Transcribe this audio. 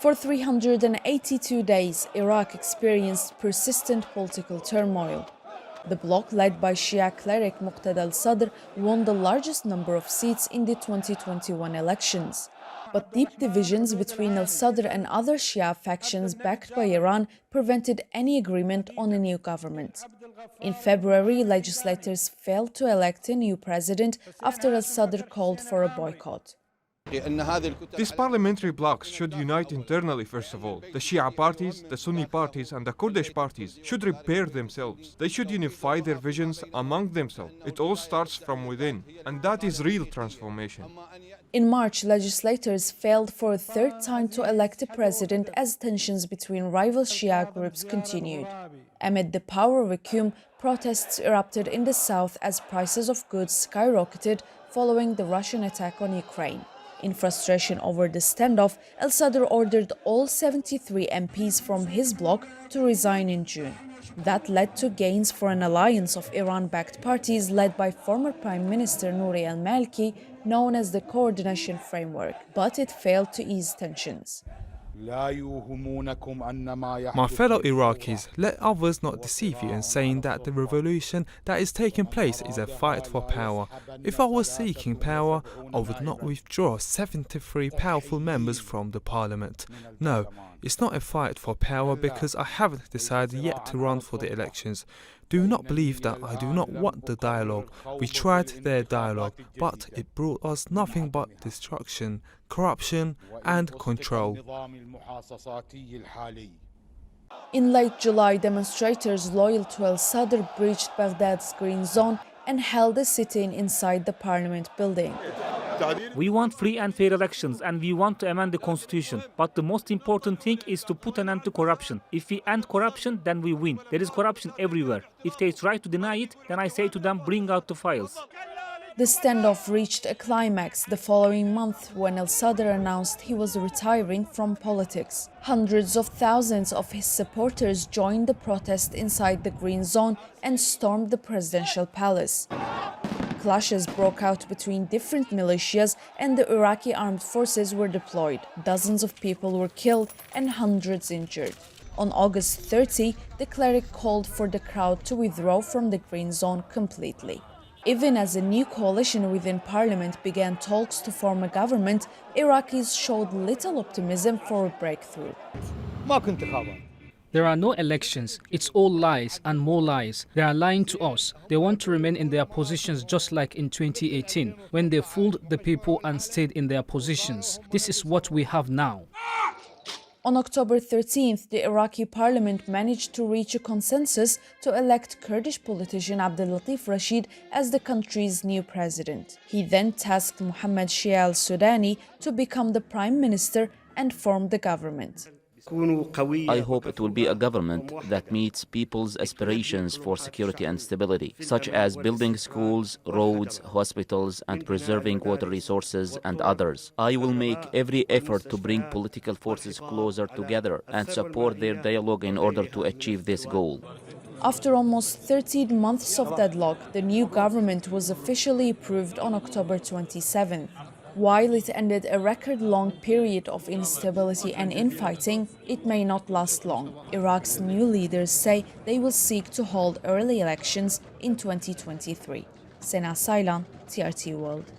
For 382 days, Iraq experienced persistent political turmoil. The bloc led by Shia cleric Muqtada al-Sadr won the largest number of seats in the 2021 elections. But deep divisions between al-Sadr and other Shia factions backed by Iran prevented any agreement on a new government. In February, legislators failed to elect a new president after al-Sadr called for a boycott. These parliamentary blocs should unite internally first of all. The Shia parties, the Sunni parties and the Kurdish parties should repair themselves. They should unify their visions among themselves. It all starts from within, and that is real transformation. In March, legislators failed for a third time to elect a president as tensions between rival Shia groups continued. Amid the power vacuum, protests erupted in the south as prices of goods skyrocketed following the Russian attack on Ukraine. In frustration over the standoff, al-Sadr ordered all 73 MPs from his bloc to resign in June. That led to gains for an alliance of Iran-backed parties led by former Prime Minister Nouri al-Maliki, known as the Coordination Framework, but it failed to ease tensions. My fellow Iraqis, let others not deceive you in saying that the revolution that is taking place is a fight for power. If I was seeking power, I would not withdraw 73 powerful members from the parliament. No, it's not a fight for power because I haven't decided yet to run for the elections. Do not believe that I do not want the dialogue. We tried their dialogue, but it brought us nothing but destruction, corruption and control. In late July, demonstrators loyal to al-Sadr breached Baghdad's Green Zone and held a sit-in inside the parliament building. We want free and fair elections and we want to amend the constitution. But the most important thing is to put an end to corruption. If we end corruption, then we win. There is corruption everywhere. If they try to deny it, then I say to them, bring out the files. The standoff reached a climax the following month when al-Sadr announced he was retiring from politics. Hundreds of thousands of his supporters joined the protest inside the Green Zone and stormed the presidential palace. Clashes broke out between different militias and the Iraqi armed forces were deployed. Dozens of people were killed and hundreds injured. On August 30, the cleric called for the crowd to withdraw from the Green Zone completely. Even as a new coalition within parliament began talks to form a government, Iraqis showed little optimism for a breakthrough. There are no elections. It's all lies and more lies. They are lying to us. They want to remain in their positions just like in 2018, when they fooled the people and stayed in their positions. This is what we have now. On October 13th, the Iraqi parliament managed to reach a consensus to elect Kurdish politician Abdel-Latif Rashid as the country's new president. He then tasked Mohammed Shia al-Sudani to become the prime minister and form the government. I hope it will be a government that meets people's aspirations for security and stability, such as building schools, roads, hospitals, and preserving water resources and others. I will make every effort to bring political forces closer together and support their dialogue in order to achieve this goal. After almost 13 months of deadlock, the new government was officially approved on October 27th. While it ended a record-long period of instability and infighting, it may not last long. Iraq's new leaders say they will seek to hold early elections in 2023. Sena Saylan, TRT World.